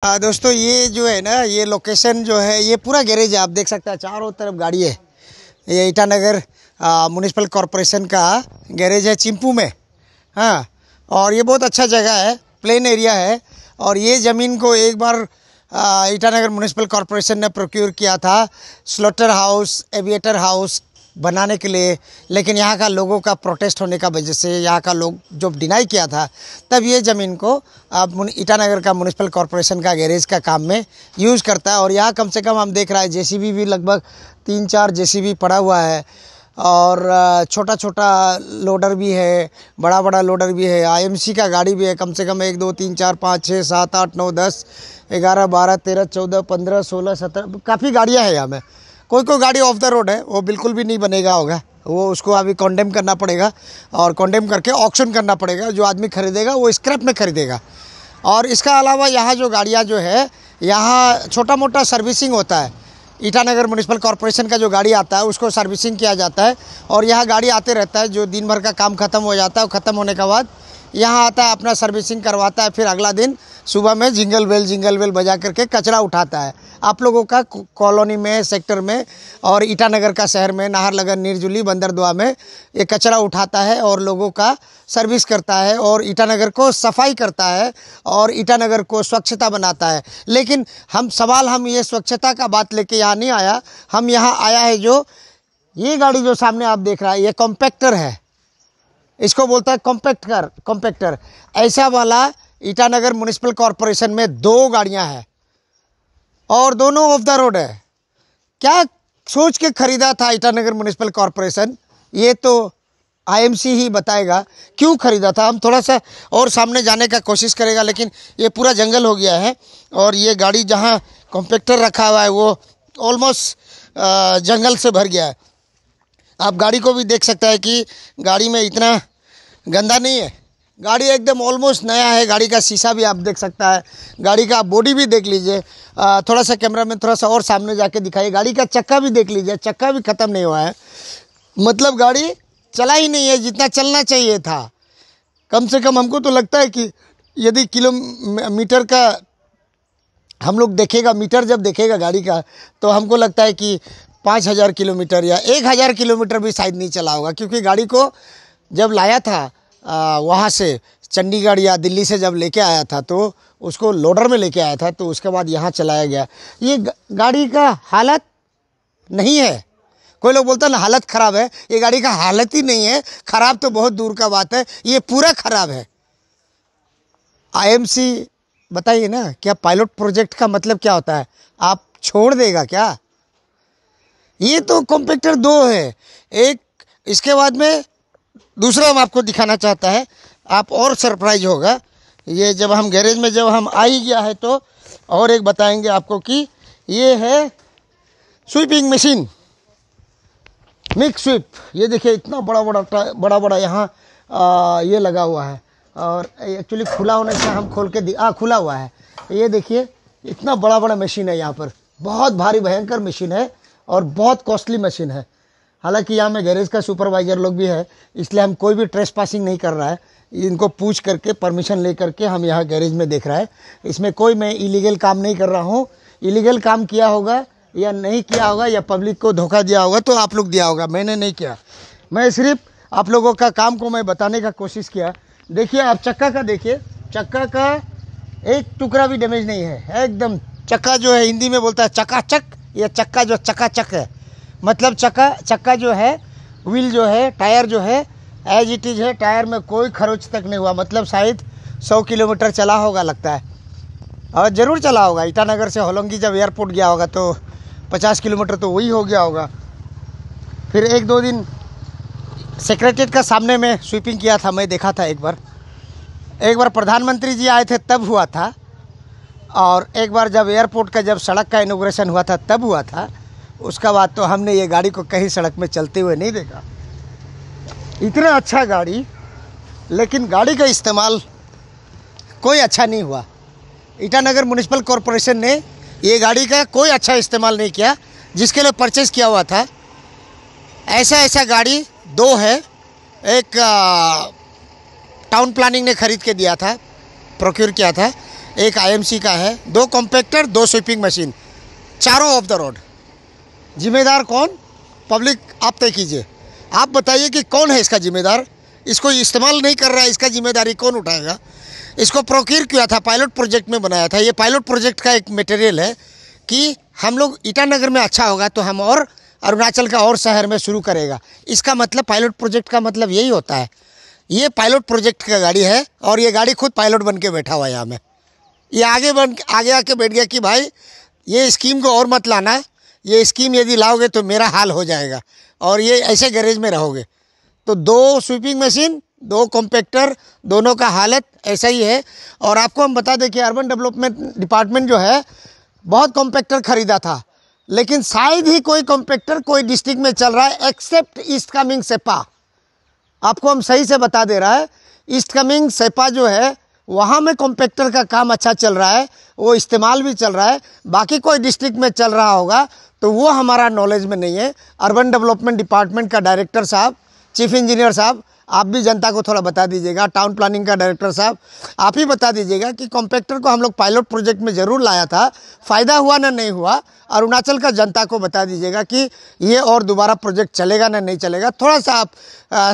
दोस्तों ये जो है ना, ये लोकेशन जो है, ये पूरा गैरेज है। आप देख सकते हैं चारों तरफ गाड़ी है। ये ईटानगर म्युनिसिपल कॉरपोरेशन का गैरेज है चिंपू में। हाँ, और ये बहुत अच्छा जगह है, प्लेन एरिया है। और ये ज़मीन को एक बार ईटानगर म्युनिसिपल कॉरपोरेशन ने प्रोक्योर किया था स्लॉटर हाउस, एविएटर हाउस बनाने के लिए, लेकिन यहाँ का लोगों का प्रोटेस्ट होने का वजह से यहाँ का लोग जो डिनाई किया था, तब ये ज़मीन को अब ईटानगर का म्युनिसिपल कॉरपोरेशन का गैरेज का काम में यूज़ करता है। और यहाँ कम से कम हम देख रहा है जेसीबी भी लगभग 3-4 जेसीबी पड़ा हुआ है, और छोटा छोटा लोडर भी है, बड़ा बड़ा लोडर भी है, आईएमसी का गाड़ी भी है। कम से कम 1 2 3 4 5 6 7 8 9 10 11 12 13 14 15 16 17 काफ़ी गाड़ियाँ हैं यहाँ में। कोई गाड़ी ऑफ द रोड है, वो बिल्कुल भी नहीं बनेगा होगा, वो उसको अभी कॉन्डेम करना पड़ेगा, और कॉन्डेम करके ऑक्शन करना पड़ेगा। जो आदमी खरीदेगा वो स्क्रैप में खरीदेगा। और इसका अलावा यहाँ जो गाड़ियाँ जो है, यहाँ छोटा मोटा सर्विसिंग होता है। ईटानगर म्युनिसिपल कॉरपोरेशन का जो गाड़ी आता है उसको सर्विसिंग किया जाता है, और यहाँ गाड़ी आते रहता है। जो दिन भर का काम ख़त्म हो जाता है, ख़त्म होने के बाद यहाँ आता है, अपना सर्विसिंग करवाता है। फिर अगला दिन सुबह में जिंगल बेल बजा करके कचरा उठाता है। आप लोगों का कॉलोनी में, सेक्टर में, और ईटानगर का शहर में, नाहरलगन, निर्जुली, बंदरदुआ में ये कचरा उठाता है और लोगों का सर्विस करता है, और ईटानगर को सफाई करता है, और ईटानगर को स्वच्छता बनाता है। लेकिन हम ये स्वच्छता का बात लेके यहाँ नहीं आया। हम यहाँ आया है, जो ये गाड़ी जो सामने आप देख रहा है, ये कॉम्पैक्टर है। इसको बोलता है कॉम्पैक्टर। ऐसा वाला ईटानगर म्युनिसिपल कॉरपोरेशन में 2 गाड़ियां हैं, और दोनों ऑफ द रोड है। क्या सोच के खरीदा था ईटानगर म्युनिसिपल कॉरपोरेशन, ये तो आईएमसी ही बताएगा क्यों खरीदा था। हम थोड़ा सा और सामने जाने का कोशिश करेगा, लेकिन ये पूरा जंगल हो गया है। और ये गाड़ी जहाँ कॉम्पैक्टर रखा हुआ है वो ऑलमोस्ट जंगल से भर गया है। आप गाड़ी को भी देख सकते हैं कि गाड़ी में इतना गंदा नहीं है। गाड़ी एकदम ऑलमोस्ट नया है। गाड़ी का शीशा भी आप देख सकता है, गाड़ी का बॉडी भी देख लीजिए। थोड़ा सा कैमरा में थोड़ा सा और सामने जाके दिखाइए। गाड़ी का चक्का भी देख लीजिए, चक्का भी ख़त्म नहीं हुआ है। मतलब गाड़ी चला ही नहीं है जितना चलना चाहिए था। कम से कम हमको तो लगता है कि यदि किलोमीटर का हम लोग देखेगा, मीटर जब देखेगा गाड़ी का, तो हमको लगता है कि 5000 किलोमीटर या 1000 किलोमीटर भी शायद नहीं चला होगा। क्योंकि गाड़ी को जब लाया था वहाँ से, चंडीगढ़ या दिल्ली से जब लेके आया था, तो उसको लोडर में लेके आया था, तो उसके बाद यहाँ चलाया गया। ये गाड़ी का हालत नहीं है। कोई लोग बोलता है ना हालत ख़राब है, ये गाड़ी का हालत ही नहीं है। ख़राब तो बहुत दूर का बात है, ये पूरा ख़राब है। आईएमसी बताइए ना, क्या पायलट प्रोजेक्ट का मतलब क्या होता है? आप छोड़ देगा क्या? ये तो कॉम्पैक्टर 2 है। एक इसके बाद में दूसरा हम आपको दिखाना चाहता है, आप और सरप्राइज होगा। ये जब हम गैरेज में जब हम आ ही गया है, तो और एक बताएंगे आपको कि ये है स्वीपिंग मशीन, मिक्स स्वीप। ये देखिए इतना बड़ा यहाँ ये लगा हुआ है, और एक्चुअली खुला होने से हम खोल के खुला हुआ है। ये देखिए इतना बड़ा मशीन है यहाँ पर, बहुत भारी भयंकर मशीन है, और बहुत कॉस्टली मशीन है। हालांकि यहाँ में गैरेज का सुपरवाइज़र लोग भी है, इसलिए हम कोई भी ट्रेस पासिंग नहीं कर रहा है। इनको पूछ करके, परमिशन ले करके हम यहाँ गैरेज में देख रहा है। इसमें कोई मैं इलीगल काम नहीं कर रहा हूँ। इलीगल काम किया होगा या नहीं किया होगा, या पब्लिक को धोखा दिया होगा, तो आप लोग दिया होगा, मैंने नहीं किया। मैं सिर्फ आप लोगों का काम को मैं बताने का कोशिश किया। देखिए आप चक्का का देखिए, चक्का का एक टुकड़ा भी डैमेज नहीं है। एकदम चक्का जो है, हिंदी में बोलता है चकाचक, ये चक्का जो चकाचक है, मतलब चक्का जो है, व्हील जो है, टायर जो है एज इट इज़ है। टायर में कोई खरोच तक नहीं हुआ, मतलब शायद 100 किलोमीटर चला होगा लगता है, और ज़रूर चला होगा। ईटानगर से होलोंगी जब एयरपोर्ट गया होगा तो 50 किलोमीटर तो वही हो गया होगा। फिर 1-2 दिन सेक्रेटरीट का सामने में स्वीपिंग किया था, मैं देखा था। एक बार प्रधानमंत्री जी आए थे तब हुआ था, और एक बार जब एयरपोर्ट का जब सड़क का इनॉग्रेशन हुआ था तब हुआ था। उसका बाद तो हमने ये गाड़ी को कहीं सड़क में चलते हुए नहीं देखा। इतना अच्छा गाड़ी, लेकिन गाड़ी का इस्तेमाल कोई अच्छा नहीं हुआ। ईटानगर म्युनिसिपल कॉरपोरेशन ने ये गाड़ी का कोई अच्छा इस्तेमाल नहीं किया जिसके लिए परचेज़ किया हुआ था। ऐसा गाड़ी 2 है। एक टाउन प्लानिंग ने ख़रीद के दिया था, प्रोक्योर किया था। एक IMC का है, 2 कॉम्पैक्टर, 2 स्वीपिंग मशीन, चारों ऑफ द रोड। जिम्मेदार कौन? पब्लिक आप तय कीजिए। आप बताइए कि कौन है इसका जिम्मेदार? इसको इस्तेमाल नहीं कर रहा है, इसका जिम्मेदारी कौन उठाएगा? इसको प्रोक्योर किया था, पायलट प्रोजेक्ट में बनाया था। ये पायलट प्रोजेक्ट का एक मटेरियल है कि हम लोग ईटानगर में अच्छा होगा तो हम और अरुणाचल का और शहर में शुरू करेगा। इसका मतलब पायलट प्रोजेक्ट का मतलब यही होता है। ये पायलट प्रोजेक्ट का गाड़ी है और ये गाड़ी खुद पायलट बन के बैठा हुआ है यहाँ में। ये आगे आके बैठ गया कि भाई ये स्कीम को और मत लाना, ये स्कीम यदि लाओगे तो मेरा हाल हो जाएगा और ये ऐसे गैरेज में रहोगे। तो 2 स्वीपिंग मशीन, 2 कॉम्पैक्टर, दोनों का हालत ऐसा ही है। और आपको हम बता दें कि अर्बन डेवलपमेंट डिपार्टमेंट जो है बहुत कॉम्पैक्टर खरीदा था, लेकिन शायद ही कोई कॉम्पैक्टर कोई डिस्ट्रिक्ट में चल रहा है एक्सेप्ट ईस्ट कमिंग सेपा। आपको हम सही से बता दे रहा है, ईस्ट कमिंग सेपा जो है वहाँ में कॉम्पैक्टर का काम अच्छा चल रहा है, वो इस्तेमाल भी चल रहा है। बाकी कोई डिस्ट्रिक्ट में चल रहा होगा तो वो हमारा नॉलेज में नहीं है। अर्बन डेवलपमेंट डिपार्टमेंट का डायरेक्टर साहब, चीफ इंजीनियर साहब, आप भी जनता को थोड़ा बता दीजिएगा। टाउन प्लानिंग का डायरेक्टर साहब, आप ही बता दीजिएगा कि कॉम्पैक्टर को हम लोग पायलट प्रोजेक्ट में ज़रूर लाया था, फ़ायदा हुआ ना नहीं हुआ। अरुणाचल का जनता को बता दीजिएगा कि ये और दोबारा प्रोजेक्ट चलेगा ना नहीं चलेगा। थोड़ा सा आप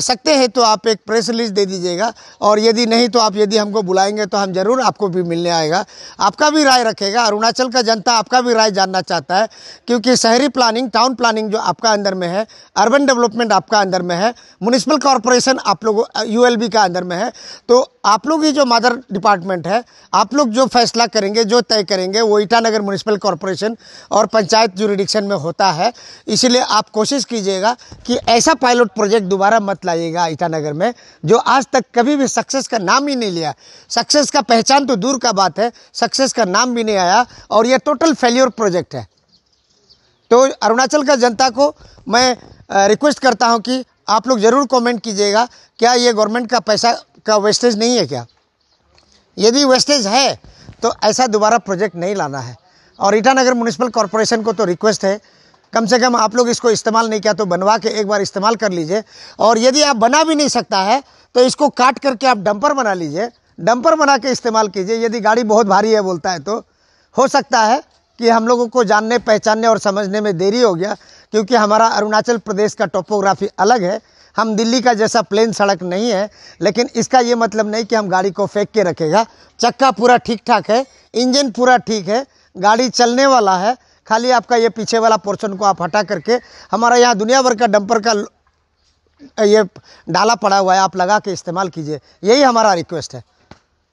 सकते हैं तो आप एक प्रेस रिलीज दे दीजिएगा, और यदि नहीं तो आप यदि हमको बुलाएंगे तो हम ज़रूर आपको भी मिलने आएगा, आपका भी राय रखेगा। अरुणाचल का जनता आपका भी राय जानना चाहता है, क्योंकि शहरी प्लानिंग, टाउन प्लानिंग जो आपका अंदर में है, अर्बन डेवलपमेंट आपका अंदर में है, म्युनिसिपल कॉरपोरेशन आप लोग ULB का अंदर में है। तो आप लोग ही जो मदर डिपार्टमेंट है, आप लोग जो फैसला करेंगे, जो तय करेंगे, वो ईटानगर म्युनिसिपल कॉरपोरेशन और पंचायत जुरिडिक्शन में होता है। इसीलिए आप कोशिश कीजिएगा कि ऐसा पायलट प्रोजेक्ट दोबारा मत लाइएगा ईटानगर में, जो आज तक कभी भी सक्सेस का नाम ही नहीं लिया। सक्सेस का पहचान तो दूर का बात है, सक्सेस का नाम भी नहीं आया, और ये टोटल फेल्योर प्रोजेक्ट है। तो अरुणाचल का जनता को मैं रिक्वेस्ट करता हूं कि आप लोग ज़रूर कमेंट कीजिएगा, क्या ये गवर्नमेंट का पैसा का वेस्टेज नहीं है क्या? यदि वेस्टेज है तो ऐसा दोबारा प्रोजेक्ट नहीं लाना है। और ईटानगर म्युनिसिपल कॉरपोरेशन को तो रिक्वेस्ट है, कम से कम आप लोग इसको इस्तेमाल नहीं किया तो बनवा के एक बार इस्तेमाल कर लीजिए। और यदि आप बना भी नहीं सकता है तो इसको काट करके आप डंपर बना लीजिए, डंपर बना के इस्तेमाल कीजिए। यदि गाड़ी बहुत भारी है बोलता है तो हो सकता है कि हम लोगों को जानने, पहचानने और समझने में देरी हो गया, क्योंकि हमारा अरुणाचल प्रदेश का टोपोग्राफी अलग है। हम दिल्ली का जैसा प्लेन सड़क नहीं है, लेकिन इसका ये मतलब नहीं कि हम गाड़ी को फेंक के रखेगा। चक्का पूरा ठीक ठाक है, इंजन पूरा ठीक है, गाड़ी चलने वाला है। खाली आपका ये पीछे वाला पोर्शन को आप हटा करके, हमारा यहाँ दुनिया भर का डंपर का ये डाला पड़ा हुआ है, आप लगा के इस्तेमाल कीजिए, यही हमारा रिक्वेस्ट है।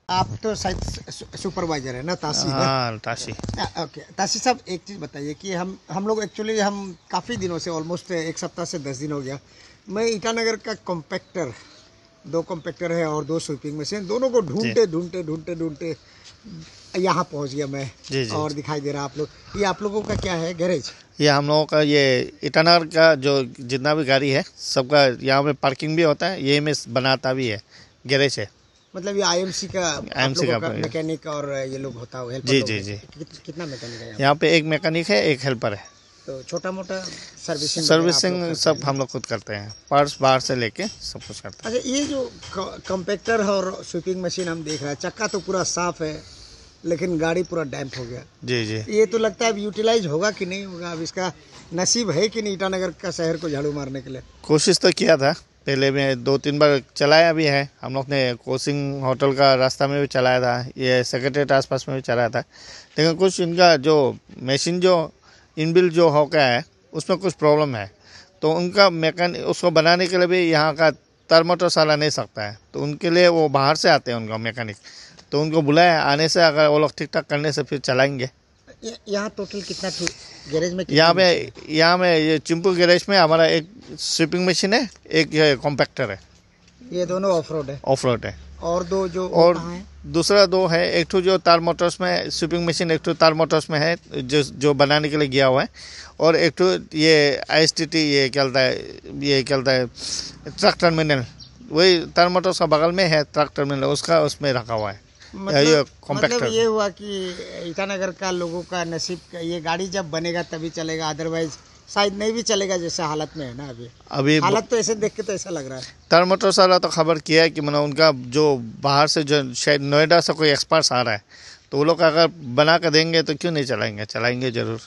आप तो शायद सुपरवाइजर है ना, ताशी? हाँ, ताशी। ओके, ताशी साहब एक चीज़ बताइए कि हम लोग एक्चुअली हम काफ़ी दिनों से, ऑलमोस्ट 1 सप्ताह से 10 दिन हो गया, मैं ईटानगर का कॉम्पैक्टर, 2 कॉम्पैक्टर है और 2 स्वीपिंग मशीन, दोनों को ढूंढते यहाँ पहुँच गया मैं। जी। और दिखाई दे रहा आप लोग, ये आप लोगों का क्या है, गैरेज? ये हम लोगों का, ये ईटानगर का जो जितना भी गाड़ी है सबका यहाँ पे पार्किंग भी होता है, ये में बनाता भी है, गैरेज है। मतलब ये IMC का मैकेनिक और ये लोग होता है, हेल्पर? जी। कितना मैकेनिक है यहाँ पे? एक मैकेनिक है, एक हेल्पर है। तो छोटा मोटा सर्विसिंग सब हम लोग खुद करते हैं, पार्ट्स बाहर से लेके सब कुछ करते हैं। अच्छा, ये जो कॉम्पैक्टर और स्वीपिंग मशीन हम देख रहे हैं, चक्का तो पूरा साफ है, लेकिन गाड़ी पूरा डैम्प हो गया। जी। ये तो लगता है अब यूटिलाइज होगा कि नहीं होगा, अब इसका नसीब है कि नहीं ईटानगर का शहर को झाड़ू मारने के लिए? कोशिश तो किया था, पहले में 2-3 बार चलाया भी है हम लोग ने। कोचिंग होटल का रास्ता में भी चलाया था, ये सेक्रेटरीट आसपास में भी चलाया था, लेकिन कुछ इनका जो मशीन जो इनबिल्ट जो हो गया है उसमें कुछ प्रॉब्लम है। तो उनका मैकेनिक, उसको बनाने के लिए भी यहाँ का तरमोटर साला नहीं सकता है, तो उनके लिए वो बाहर से आते हैं उनका मैकेनिक, तो उनको बुलाया, आने से अगर वो लोग ठीक ठाक करने से फिर चलाएंगे। यहाँ टोटल कितना गैरेज में? यहाँ में ये चिंपू गैरेज में हमारा एक स्वीपिंग मशीन है, एक ये कॉम्पैक्टर है। ये दोनों ऑफ रोड है। और 2 जो और दूसरा 2 है, एक तो जो तार मोटर्स में स्वीपिंग मशीन, एक तो तार मोटर्स में है जो बनाने के लिए गया हुआ है, और एक तो ये ISTT ये चलता है ट्रक टर्मिनल, वही तार मोटर्स का बगल में है ट्रक टर्मिनल, उसमें रखा हुआ है। मतलब ये हुआ कि ईटानगर का लोगों का नसीब, ये गाड़ी जब बनेगा तभी चलेगा, अदरवाइज शायद नहीं भी चलेगा, जैसे हालत में है ना अभी हालत तो ऐसे देख के तो ऐसा लग रहा है। तार मोटर्स वाला तो खबर किया है कि मतलब उनका जो बाहर से जो शायद नोएडा से कोई एक्सपर्ट्स आ रहा है, तो वो लोग अगर बना कर देंगे तो क्यों नहीं चलाएंगे, चलाएंगे ज़रूर।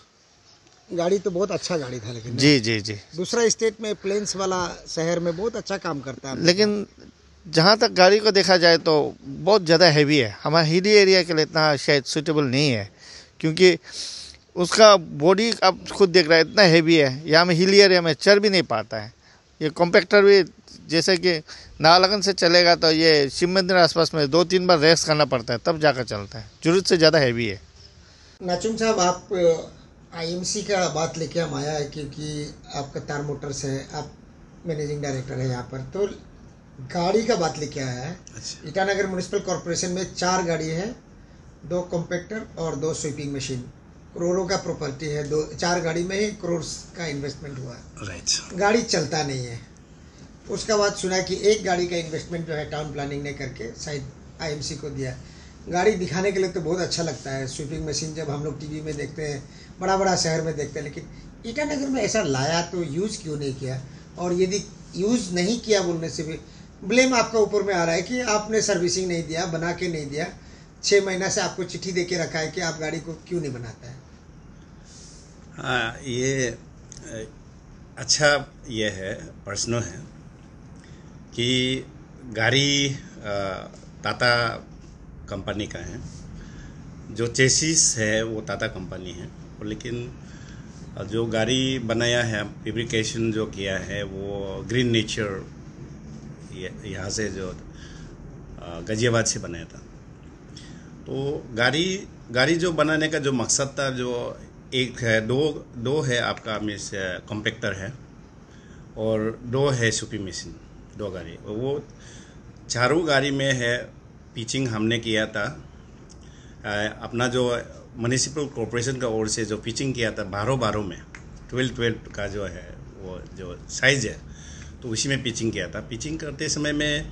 गाड़ी तो बहुत अच्छा गाड़ी था, लेकिन जी जी जी। दूसरा स्टेट में प्लेन्स वाला शहर में बहुत अच्छा काम करता है। लेकिन जहाँ तक गाड़ी को देखा जाए तो बहुत ज़्यादा हैवी है, हमारे हिली एरिया के लिए इतना शायद सूटेबल नहीं है, क्योंकि उसका बॉडी आप खुद देख रहे हैं इतना हैवी है, यहाँ में हिली एरिया में चल भी नहीं पाता है। ये कॉम्पैक्टर भी जैसे कि नाहरलगुन से चलेगा तो ये शिव मंदिर आसपास में 2-3 बार रेस्ट करना पड़ता है तब जाकर चलता है, जरूरत से ज़्यादा हैवी है। नाचुम साहब, आप आईएमसी का बात लेके हम आया है क्योंकि आपका तार मोटर्स है, आप मैनेजिंग डायरेक्टर है यहाँ पर, तो गाड़ी का बात लेके आया है। ईटानगर म्यूनिसिपल कॉरपोरेशन में 4 गाड़ी है, 2 कॉम्पैक्टर और 2 स्वीपिंग मशीन, करोड़ों का प्रॉपर्टी है। 4 गाड़ी में ही करोड़ का इन्वेस्टमेंट हुआ है। राइट। गाड़ी चलता नहीं है। उसका बाद सुना कि एक गाड़ी का इन्वेस्टमेंट जो है टाउन प्लानिंग ने करके शायद आईएमसी को दिया। गाड़ी दिखाने के लिए तो बहुत अच्छा लगता है, स्वीपिंग मशीन जब हम लोग टीवी में देखते हैं, बड़ा बड़ा शहर में देखते हैं, लेकिन ईटानगर में ऐसा लाया तो यूज़ क्यों नहीं किया? और यदि यूज़ नहीं किया बोलने से भी ब्लेम आपका ऊपर में आ रहा है कि आपने सर्विसिंग नहीं दिया, बना के नहीं दिया। 6 महीना से आपको चिट्ठी दे के रखा है कि आप गाड़ी को क्यों नहीं बनाता है। हाँ, ये अच्छा ये है, पर्सनल है कि गाड़ी टाटा कंपनी का है, जो चेसिस है वो टाटा कंपनी है, लेकिन जो गाड़ी बनाया है, फैब्रिकेशन जो किया है वो ग्रीन नेचर यहाँ से जो गाजियाबाद से बनाया था। तो गाड़ी जो बनाने का जो मकसद था, जो एक है, दो है आपका मिस कॉम्पैक्टर है और 2 है स्वीपिंग मशीन, 2 गाड़ी। वो चारों गाड़ी में है पिचिंग हमने किया था। अपना जो म्यूनिसिपल कॉरपोरेशन का ओर से जो पिचिंग किया था 12 में 12 का जो है वो जो साइज़ है, तो उसी में पिचिंग किया था। पिचिंग करते समय में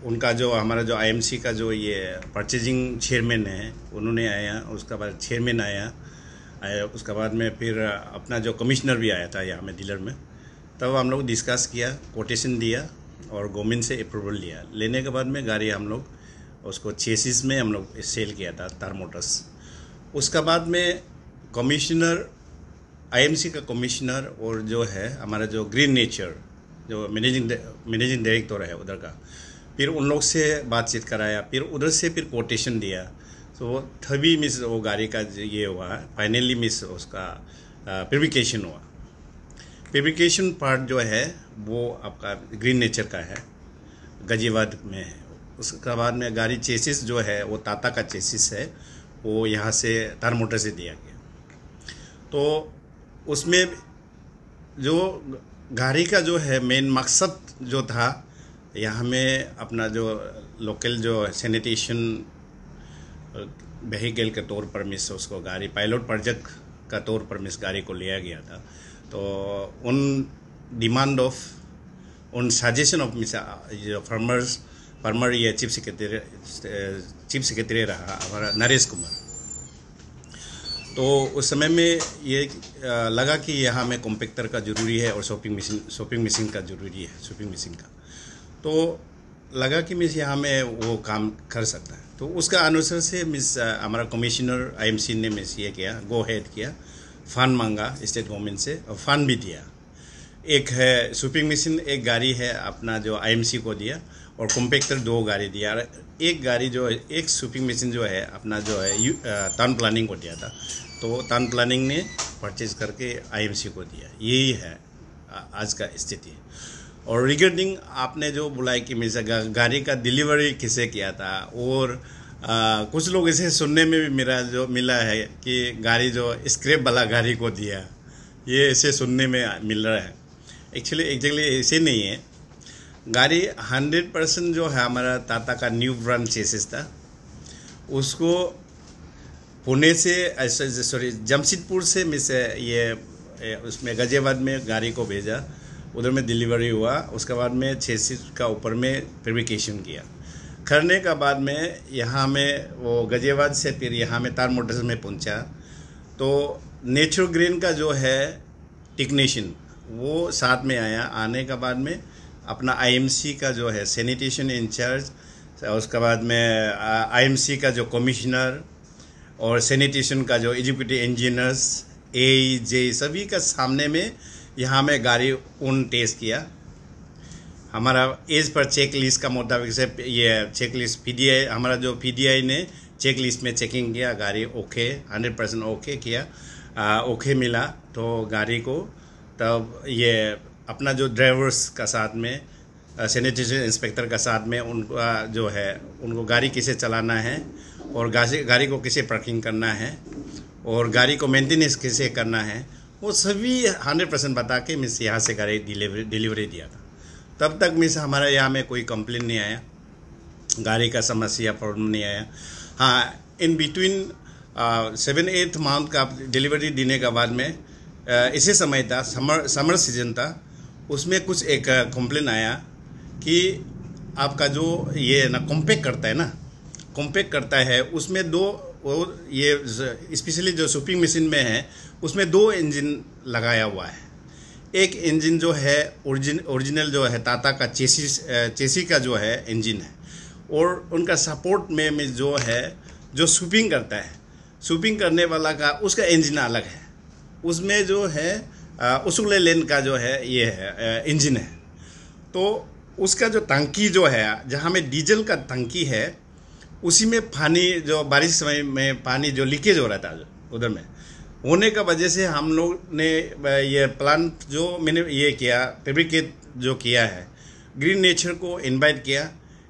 उनका जो हमारा जो आईएमसी का जो ये परचेजिंग चेयरमैन है, उन्होंने आया, उसके बाद चेयरमैन आया, उसके बाद में फिर अपना जो कमिश्नर भी आया था यहाँ में डीलर में। तब हम लोग डिस्कस किया, कोटेशन दिया और गवर्नमेंट से अप्रूवल लिया। लेने के बाद में गाड़ी हम लोग उसको चेसिस में हम लोग सेल किया था, तार मोटर्स। उसका बाद में कमिश्नर, आईएमसी का कमिश्नर और जो है हमारा जो ग्रीन नेचर जो मैनेजिंग डायरेक्टर है उधर का, फिर उन लोग से बातचीत कराया, फिर उधर से फिर कोटेशन दिया। तो तभी मिस वो गाड़ी का ये हुआ, फाइनली मिस उसका फैब्रिकेशन हुआ। फैब्रिकेशन पार्ट जो है वो आपका ग्रीन नेचर का है, गाजियाबाद में है। उसके बाद में गाड़ी चेसिस जो है वो टाटा का चेसिस है, वो यहाँ से तार मोटर से दिया गया। तो उसमें जो गाड़ी का जो है मेन मकसद जो था, यहाँ में अपना जो लोकल जो सैनिटेशन व्हीकल के तौर पर मिस उसको गाड़ी पायलट प्रोजेक्ट का तौर पर मिस गाड़ी को लिया गया था। तो उन डिमांड ऑफ, उन सजेशन ऑफ मिस जो फार्मर ये चीफ सेक्रेटरी रहा हमारा नरेश कुमार। तो उस समय में ये लगा कि यहाँ में कॉम्पैक्टर का ज़रूरी है और शॉपिंग मशीन का ज़रूरी है, शॉपिंग मशीन का। तो लगा कि मिस यहाँ में वो काम कर सकता है। तो उसका अनुसार से मिस हमारा कमिश्नर आईएमसी ने मिस ये किया, गो हेड किया, फंड मांगा स्टेट गवर्नमेंट से और फंड भी दिया। एक है शॉपिंग मशीन, एक गाड़ी है अपना जो आईएमसी को दिया, और कॉम्पैक्टर 2 गाड़ी दिया। एक गाड़ी जो एक शॉपिंग मशीन जो है अपना जो है टाउन प्लानिंग को दिया था, तो टाउन प्लानिंग ने परचेज करके आईएमसी को दिया। यही है आज का स्थिति। और रिगार्डिंग आपने जो बोला कि मेरे गाड़ी का डिलीवरी किसे किया था, और कुछ लोग इसे सुनने में भी मेरा जो मिला है कि गाड़ी जो स्क्रैप वाला गाड़ी को दिया, ये ऐसे सुनने में मिल रहा है। एक्चुअली एग्जैक्टली ऐसे नहीं है। गाड़ी 100% जो है हमारा टाटा का न्यू ब्रांड चेसिस था, उसको पुणे से जमशेदपुर से मिस ये उसमें गाजियाबाद में गाड़ी को भेजा, उधर में डिलीवरी हुआ। उसके बाद में चेसिस का ऊपर में फैब्रिकेशन किया, करने का बाद में यहाँ में वो गाजियाबाद से फिर यहाँ में तार मोटर्स में पहुँचा। तो नेचर ग्रीन का जो है टेक्नीशियन वो साथ में आया। आने का बाद में अपना आईएमसी का जो है सैनिटेशन इंचार्ज उसके बाद में आईएमसी का जो कमिश्नर और सैनिटेशन का जो एग्जीक्यूटिव इंजीनियर्स AEJ सभी का सामने में यहाँ में गाड़ी उन टेस्ट किया। हमारा एज पर चेक लिस्ट का मुताबिक से ये चेक लिस्ट PDI, हमारा जो PDI ने चेक लिस्ट में चेकिंग किया, गाड़ी ओके 100% ओके किया, ओके मिला तो गाड़ी को तब ये अपना जो ड्राइवर्स का साथ में सैनिटेशन इंस्पेक्टर का साथ में उनका जो है उनको गाड़ी कैसे चलाना है और गाड़ी को कैसे पार्किंग करना है और गाड़ी को मेंटेनेंस कैसे करना है, वो सभी 100% बता के मिस यहाँ से गाड़ी डिलीवरी दिया था। तब तक मिस हमारा यहाँ में कोई कंप्लेन नहीं आया, गाड़ी का समस्या प्रॉब्लम नहीं आया। हाँ, इन बिटवीन 7-8 मंथ का डिलीवरी देने के बाद में इसी समय था, समर सीजन था, उसमें कुछ एक कंप्लेन आया कि आपका जो ये ना कॉम्पैक्ट करता है उसमें ये स्पेशली जो शॉपिंग मशीन में है उसमें 2 इंजन लगाया हुआ है। एक इंजन जो है ओरिजिनल जो है टाटा का चेसी का जो है इंजन है और उनका सपोर्ट में जो है जो शॉपिंग करता है, शॉपिंग करने वाला का उसका इंजन अलग है, उसमें जो है उसूले लेन का जो है ये है इंजन है। तो उसका जो टंकी जो है जहाँ में डीजल का टंकी है उसी में पानी जो बारिश समय में पानी जो लीकेज हो रहा था जो उधर में होने का वजह से हम लोग ने ये प्लांट जो मैंने ये किया फैब्रिकेट जो किया है, ग्रीन नेचर को इनवाइट किया।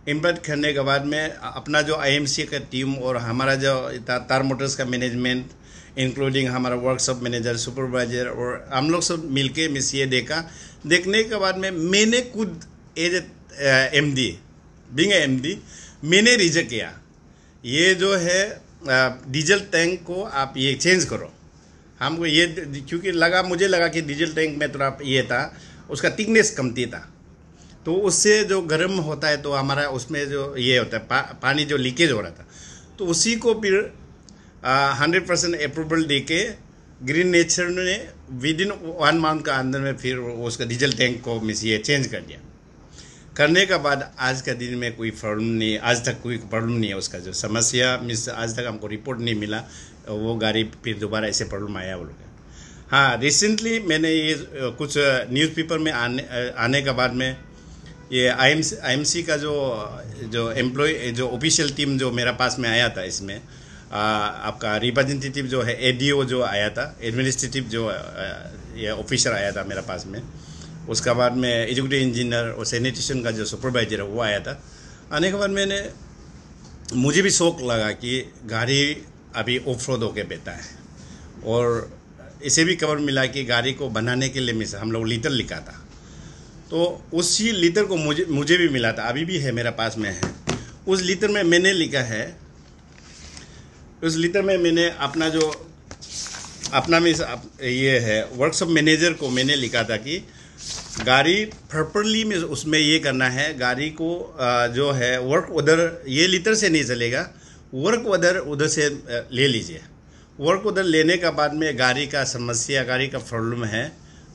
इनवाइट करने के बाद में अपना जो IMC का टीम और हमारा जो तार मोटर्स का मैनेजमेंट इंक्लूडिंग हमारा वर्कशॉप मैनेजर, सुपरवाइजर और हम लोग सब मिलके मिस ये देखने के बाद में मैंने खुद एज MD बीइंग MD मैंने रिजेक्ट किया, ये जो है डीजल टैंक को आप ये चेंज करो। हमको ये क्योंकि मुझे लगा कि डीजल टैंक में थोड़ा ये था, उसका थिकनेस कमती था, तो उससे जो गर्म होता है तो हमारा उसमें जो ये होता है पानी जो लीकेज हो रहा था, तो उसी को फिर 100% अप्रूवल दे के ग्रीन नेचर ने विदिन 1 मंथ का अंदर में फिर उसका डीजल टैंक को मिस ये चेंज कर दिया। करने के बाद आज का दिन में कोई प्रॉब्लम नहीं, आज तक कोई प्रॉब्लम नहीं है। उसका जो समस्या मिस आज तक हमको रिपोर्ट नहीं मिला, वो गाड़ी फिर दोबारा ऐसे प्रॉब्लम आया वो लोग। हाँ, रिसेंटली मैंने ये कुछ न्यूज़पेपर में आने के बाद में ये IMC का जो एम्प्लॉय जो ऑफिशियल टीम जो मेरा पास में आया था, इसमें आपका रिप्रेजेंटेटिव जो है ADO जो आया था, एडमिनिस्ट्रेटिव जो ये ऑफिसर आया था मेरा पास में, उसके बाद में एग्जीक्यूटिव इंजीनियर और सैनिटेशन का जो सुपरवाइजर है वो आया था। आने के बाद मुझे भी शौक लगा कि गाड़ी अभी ऑफ रोड होके बेहता है और इसे भी खबर मिला कि गाड़ी को बनाने के लिए मिस हम लोग लीटर लिखा था, तो उसी लीटर को मुझे भी मिला था, अभी भी है मेरा पास में है। उस लीटर में मैंने लिखा है, उस लीटर में मैंने अपना में ये है वर्कशॉप मैनेजर को मैंने लिखा था कि गाड़ी प्रॉपरली में उसमें ये करना है, गाड़ी को जो है वर्क उधर ये लीटर से नहीं चलेगा, वर्क उधर से ले लीजिए। वर्क उधर लेने का बाद में गाड़ी का समस्या, गाड़ी का प्रॉब्लम है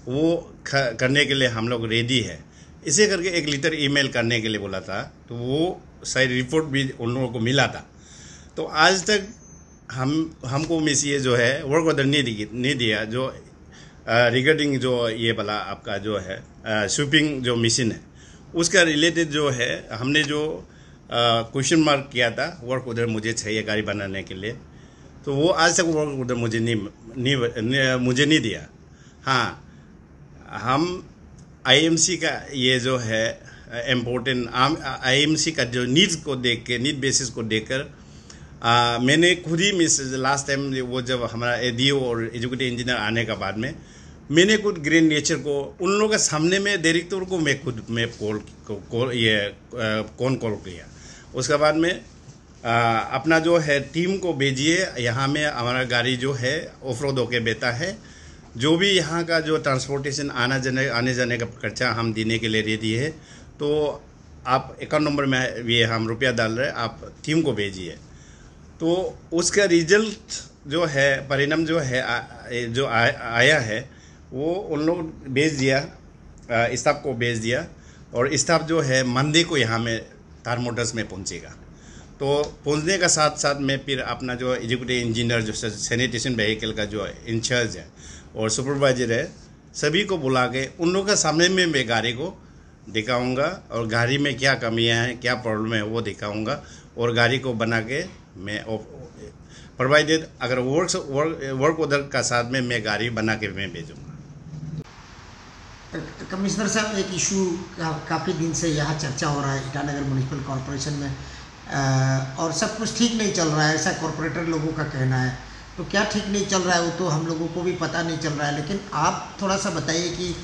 वो करने के लिए हम लोग रेडी है। इसे करके 1 लीटर ईमेल करने के लिए बोला था, तो वो शायद रिपोर्ट भी उन लोगों को मिला था। तो आज तक हमको मिस ये जो है वर्क ऑर्डर नहीं दिया जो रिगार्डिंग जो ये वाला आपका जो है शॉपिंग जो मशीन है उसका रिलेटेड जो है हमने जो क्वेश्चन मार्क किया था वर्क ऑर्डर मुझे चाहिए गाड़ी बनाने के लिए, तो वो आज तक वर्क ऑर्डर मुझे नहीं दिया। हाँ, हम IMC का ये जो है इम्पोर्टेंट IMC का जो नीड्स को देख के नीड बेसिस को देखकर मैंने खुद ही मिस लास्ट टाइम वो जब हमारा ADO और एग्जीक्यूटिव इंजीनियर आने का बाद में मैंने खुद ग्रीन नेचर को उन लोगों के सामने में डायरेक्टर को मैं कॉल किया। उसके बाद में अपना जो है टीम को भेजिए, यहाँ में हमारा गाड़ी जो है ऑफ रोड होके बेहता है, जो भी यहाँ का जो ट्रांसपोर्टेशन आने जाने का खर्चा हम देने के लिए रेडी है, तो आप अकाउंट नंबर में ये हम रुपया डाल रहे, आप टीम को भेजिए। तो उसका रिजल्ट जो है परिणाम जो है जो आया है वो उन लोग भेज दिया, स्टाफ को भेज दिया, और स्टाफ जो है मंडे को यहाँ में तार मोटर्स में पहुंचेगा। तो पहुंचने का साथ साथ मैं फिर अपना जो एग्जीक्यूटिव इंजीनियर जो सैनिटेशन व्हीकल का जो इंचार्ज है और सुपरवाइजर है, सभी को बुला के उन लोगों के सामने में मैं गाड़ी को दिखाऊंगा और गाड़ी में क्या कमियां हैं, क्या प्रॉब्लम है वो दिखाऊंगा और गाड़ी को बना के मैं प्रोवाइडेड अगर वर्क ऑर्डर का साथ में मैं गाड़ी बना के मैं भेजूँगा। कमिश्नर साहब, एक इशू काफ़ी दिन से यहाँ चर्चा हो रहा है ईटानगर म्यूनिसिपल कॉरपोरेशन में, और सब कुछ ठीक नहीं चल रहा है, ऐसा कॉरपोरेटर लोगों का कहना है। तो क्या ठीक नहीं चल रहा है वो तो हम लोगों को भी पता नहीं चल रहा है, लेकिन आप थोड़ा सा बताइए कि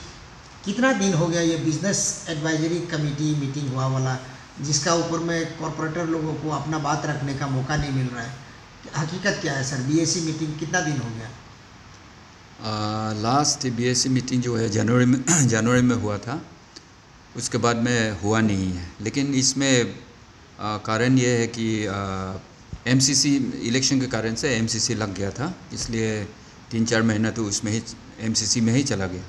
कितना दिन हो गया ये बिजनेस एडवाइजरी कमेटी मीटिंग हुआ वाला, जिसका ऊपर में कॉरपोरेटर लोगों को अपना बात रखने का मौका नहीं मिल रहा है। हकीकत क्या है सर, बीएसी मीटिंग कितना दिन हो गया? लास्ट बीएससी मीटिंग जो है जनवरी में हुआ था, उसके बाद में हुआ नहीं है। लेकिन इसमें कारण ये है कि एमसीसी इलेक्शन के कारण से एमसीसी लग गया था, इसलिए 3-4 महीना तो उसमें ही एमसीसी में ही चला गया।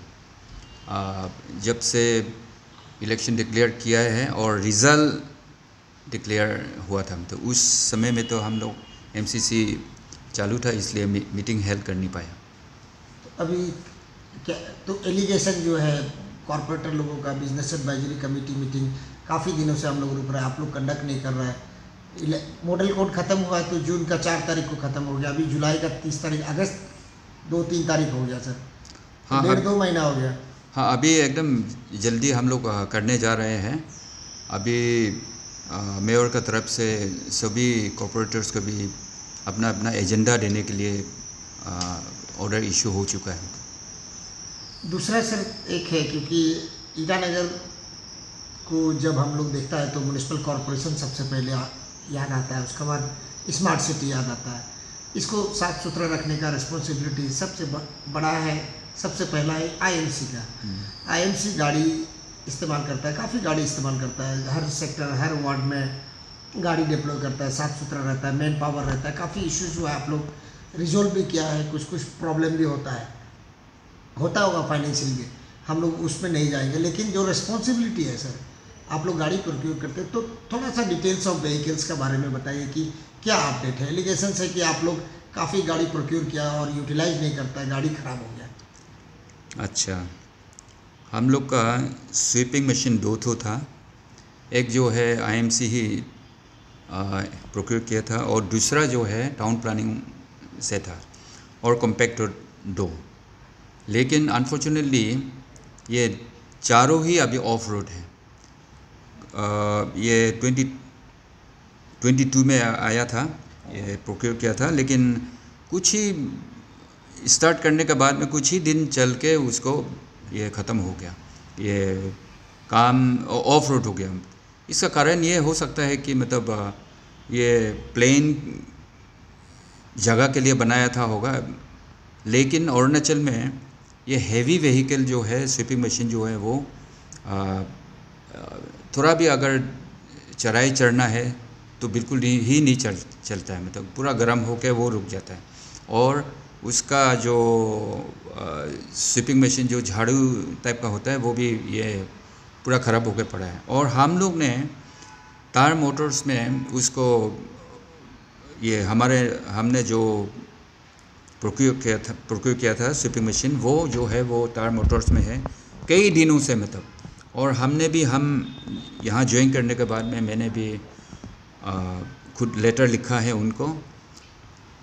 जब से इलेक्शन डिक्लेयर किया है और रिज़ल्ट डिक्लेयर हुआ था, तो उस समय में तो हम लोग एमसीसी चालू था, इसलिए मीटिंग हेल्ड कर नहीं पाया। अभी क्या तो एलिगेशन जो है कॉरपोरेटर लोगों का, बिजनेस एडवाइजरी कमेटी मीटिंग काफ़ी दिनों से हम लोग रुक रहे हैं, आप लोग कंडक्ट नहीं कर रहे हैं। मॉडल कोड ख़त्म हुआ है तो जून का 4 तारीख को ख़त्म हो गया, अभी जुलाई का 30 तारीख, अगस्त 2-3 तारीख हो गया सर। हाँ, 1.5-2 महीना हो गया। हाँ, अभी एकदम जल्दी हम लोग करने जा रहे हैं। अभी मेयर का तरफ से सभी कॉरपोरेटर्स को भी अपना अपना एजेंडा देने के लिए ऑर्डर इशू हो चुका है। दूसरा सर एक है, क्योंकि ईटानगर को जब हम लोग देखता है तो म्यूनिसिपल कॉरपोरेशन सबसे पहले याद आता है, उसके बाद स्मार्ट सिटी याद आता है। इसको साफ़ सुथरा रखने का रिस्पॉन्सिबिलिटी सबसे बड़ा है, सबसे पहला है आईएमसी का। आईएमसी गाड़ी इस्तेमाल करता है, काफ़ी गाड़ी इस्तेमाल करता है, हर सेक्टर हर वार्ड में गाड़ी डिप्लॉय करता है, साफ़ सुथरा रहता है, मैन पावर रहता है। काफ़ी इश्यूज हुआ है, आप लोग रिजोल्व भी किया है, कुछ प्रॉब्लम भी होता होगा फाइनेंशियल भी, हम लोग उसमें नहीं जाएंगे। लेकिन जो रिस्पॉन्सिबिलिटी है सर, आप लोग गाड़ी प्रोक्योर करते हैं, तो थोड़ा सा डिटेल्स ऑफ व्हीकल्स के बारे में बताइए कि क्या अपडेट है। एलिगेशन है कि आप लोग काफ़ी गाड़ी प्रोक्योर किया और यूटिलाइज नहीं करता है, गाड़ी ख़राब हो गया। अच्छा, हम लोग का स्वीपिंग मशीन 2 था, एक जो है आईएमसी ही प्रोक्योर किया था और दूसरा जो है टाउन प्लानिंग से था, और कॉम्पैक्टर 2। लेकिन अनफॉर्चुनेटली ये चारों ही अभी ऑफ रोड है। ये 2022 में आया था, ये प्रोक्योर किया था, लेकिन कुछ ही स्टार्ट करने के बाद में कुछ ही दिन चल के उसको ये ख़त्म हो गया, ये काम ऑफ रोड हो गया। इसका कारण ये हो सकता है कि मतलब ये प्लेन जगह के लिए बनाया था होगा, लेकिन अरुणाचल में ये हेवी व्हीकल जो है स्वीपिंग मशीन जो है वो थोड़ा भी अगर चढ़ाई चढ़ना है तो बिल्कुल ही नहीं चलता है, मतलब पूरा गर्म होकर वो रुक जाता है। और उसका जो स्वीपिंग मशीन जो झाड़ू टाइप का होता है वो भी ये पूरा ख़राब होकर पड़ा है। और हम लोग ने तार मोटर्स में उसको ये हमने जो प्रोक्योर किया था स्वीपिंग मशीन, वो जो है वो तार मोटर्स में है कई दिनों से, मतलब। और हम यहाँ ज्वाइन करने के बाद में मैंने भी खुद लेटर लिखा है उनको,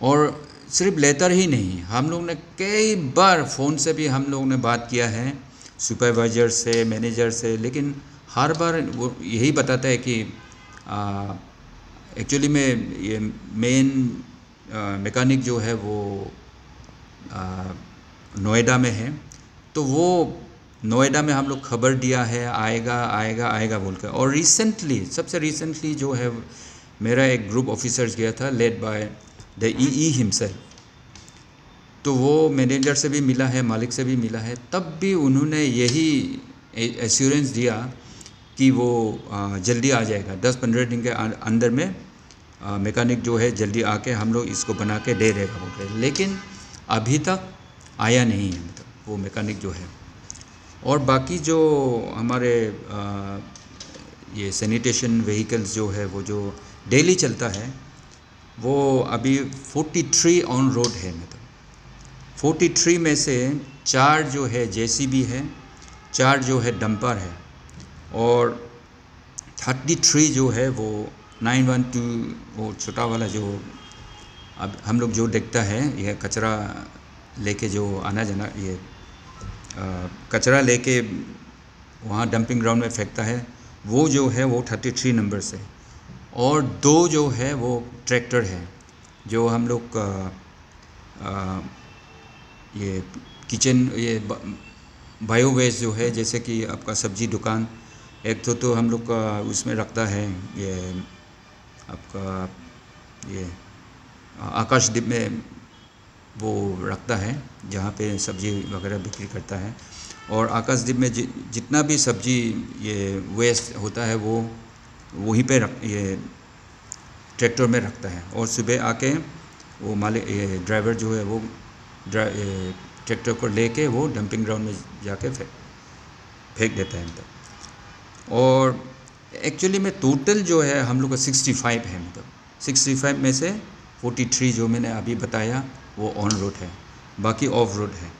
और सिर्फ लेटर ही नहीं, हम लोग ने कई बार फ़ोन से भी हम लोग ने बात किया है सुपरवाइज़र से, मैनेजर से, लेकिन हर बार वो यही बताता है कि एक्चुअली में ये मेन मैकेनिक जो है वो नोएडा में है, तो वो नोएडा में हम लोग खबर दिया है आएगा बोलकर। और सबसे रिसेंटली जो है मेरा एक ग्रुप ऑफिसर्स गया था led by the EE himself, तो वो मैनेजर से भी मिला है, मालिक से भी मिला है, तब भी उन्होंने यही एश्योरेंस दिया कि वो जल्दी आ जाएगा, 10-15 दिन के अंदर में मैकेनिक जो है जल्दी आके हम लोग इसको बना के दे देगा बोल रहे। लेकिन अभी तक आया नहीं है, मतलब वो मैकेनिक जो है। और बाकी जो हमारे ये सैनिटेशन व्हीकल्स जो है वो जो डेली चलता है वो अभी 43 ऑन रोड है। मतलब 43 में से 4 जो है JCB है, 4 जो है डंपर है और 33 जो है वो 912 वो छोटा वाला जो अब हम लोग जो देखता है यह कचरा लेके जो आना जाना ये कचरा लेके वहाँ डंपिंग ग्राउंड में फेंकता है वो जो है वो 33 नंबर से। और 2 जो है वो ट्रैक्टर है जो हम लोग ये किचन ये बायो वेस्ट जो है जैसे कि आपका सब्जी दुकान एक तो हम लोग का उसमें रखता है ये आपका ये आकाशदीप में वो रखता है जहाँ पे सब्जी वगैरह बिक्री करता है। और आकाशदीप में जितना भी सब्जी ये वेस्ट होता है वो वहीं पे ये ट्रैक्टर में रखता है और सुबह आके वो मालिक ये ड्राइवर जो है वो ट्रैक्टर को लेके वो डंपिंग ग्राउंड में जाके फेंक देता है मतलब। और एक्चुअली में टोटल जो है हम लोग का 65 है। मतलब 65 में से 43 जो मैंने अभी बताया वो ऑन रोड है, बाकी ऑफ रोड है।